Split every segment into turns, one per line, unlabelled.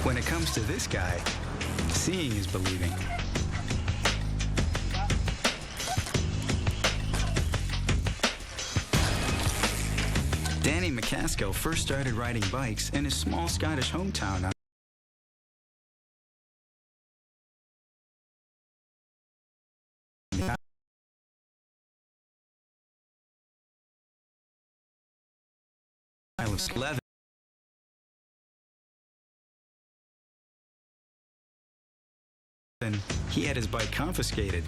When it comes to this guy, seeing is believing. Danny McCaskill first started riding bikes in his small Scottish hometown. He had his bike confiscated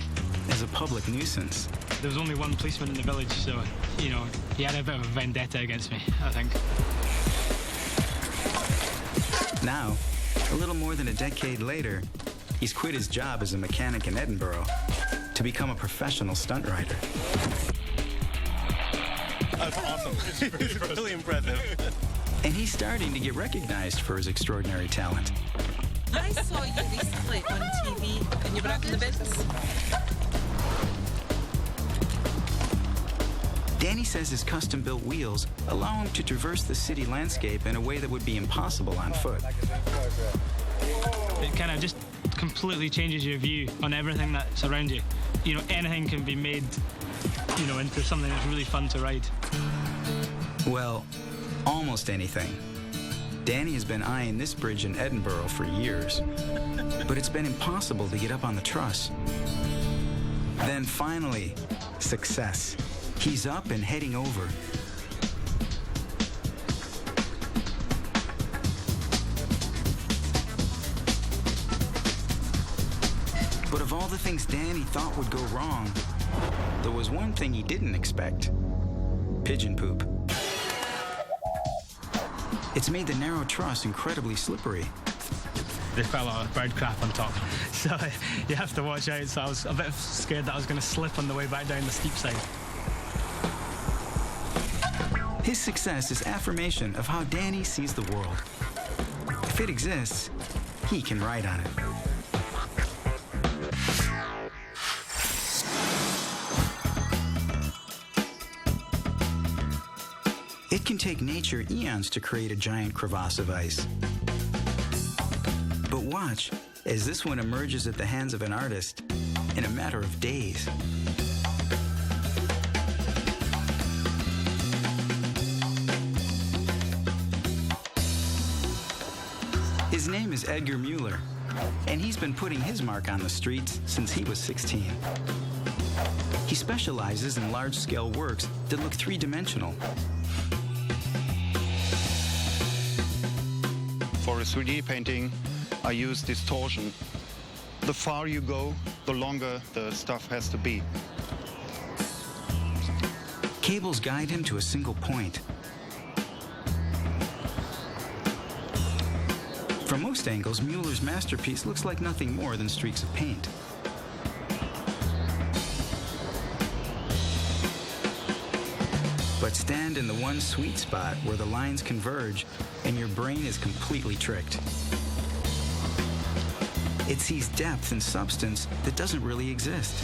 as a public nuisance.
There was only one policeman in the village, so, you know, he had a bit of a vendetta against me, I think.
Now, a little more than a decade later, he's quit his job as a mechanic in Edinburgh to become a professional stunt rider.
That's awesome. It's really impressive.
And he's starting to get recognized for his extraordinary talent.
I saw you recently on TV and you were up in the business.
Danny says his custom-built wheels allow him to traverse the city landscape in a way that would be impossible on foot.
It kind of just completely changes your view on everything that's around you. You know, anything can be made, you know, into something that's really fun to ride.
Well, almost anything. Danny has been eyeing this bridge in Edinburgh for years, but it's been impossible to get up on the truss. Then finally, success. He's up and heading over. But of all the things Danny thought would go wrong, there was one thing he didn't expect: pigeon poop. It's made the narrow truss incredibly slippery.
There's quite a lot of bird crap on top, so you have to watch out. So I was a bit scared that I was going to slip on the way back down the steep side.
His success is affirmation of how Danny sees the world. If it exists, he can ride on it. It can take nature eons to create a giant crevasse of ice. But watch as this one emerges at the hands of an artist in a matter of days. His name is Edgar Mueller, and he's been putting his mark on the streets since he was 16. He specializes in large-scale works that look three-dimensional.
For a 3D painting, I use distortion. The farther you go, the longer the stuff has to be.
Cables guide him to a single point. From most angles, Mueller's masterpiece looks like nothing more than streaks of paint. But stand in the one sweet spot where the lines converge and your brain is completely tricked. It sees depth and substance that doesn't really exist.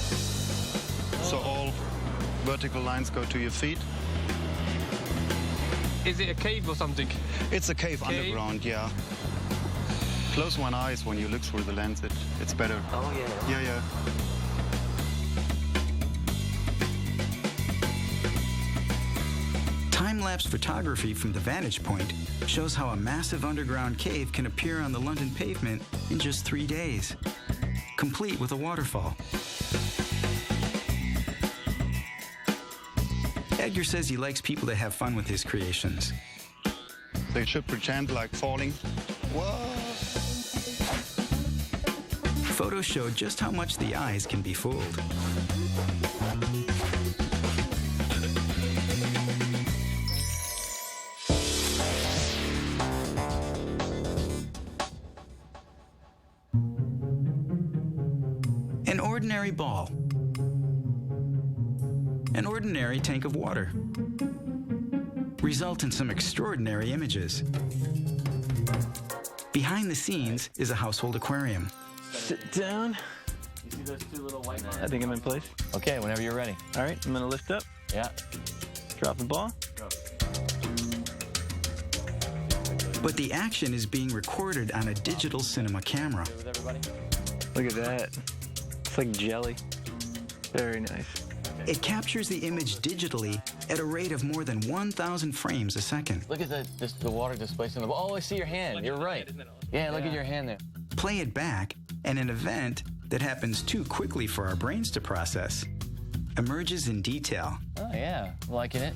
So all vertical lines go to your feet.
Is it a cave or something?
It's a cave underground, yeah. Close one eyes when you look through the lens, it's better.
Oh, yeah.
Yeah.
Time-lapse photography from the vantage point shows how a massive underground cave can appear on the London pavement in just 3 days, complete with a waterfall. Edgar says he likes people to have fun with his creations.
They should pretend like falling. Whoa!
Photos show just how much the eyes can be fooled. An ordinary ball. An ordinary tank of water. Result in some extraordinary images. Behind the scenes is a household aquarium.
Sit down.
You see those two little white lines?
I think I'm in place.
Okay, whenever you're ready.
All right, I'm gonna lift up,
Yeah.
drop the ball.
Go.
But the action is being recorded on a digital cinema camera.
With everybody?
Look at that. It's like jelly. Very nice.
It captures the image digitally at a rate of more than 1,000 frames a second.
Look at the water displacing the ball. Oh, I see your hand. You're right. Yeah, look at your hand there.
Play it back, and an event that happens too quickly for our brains to process emerges in detail.
Oh, yeah. Liking it.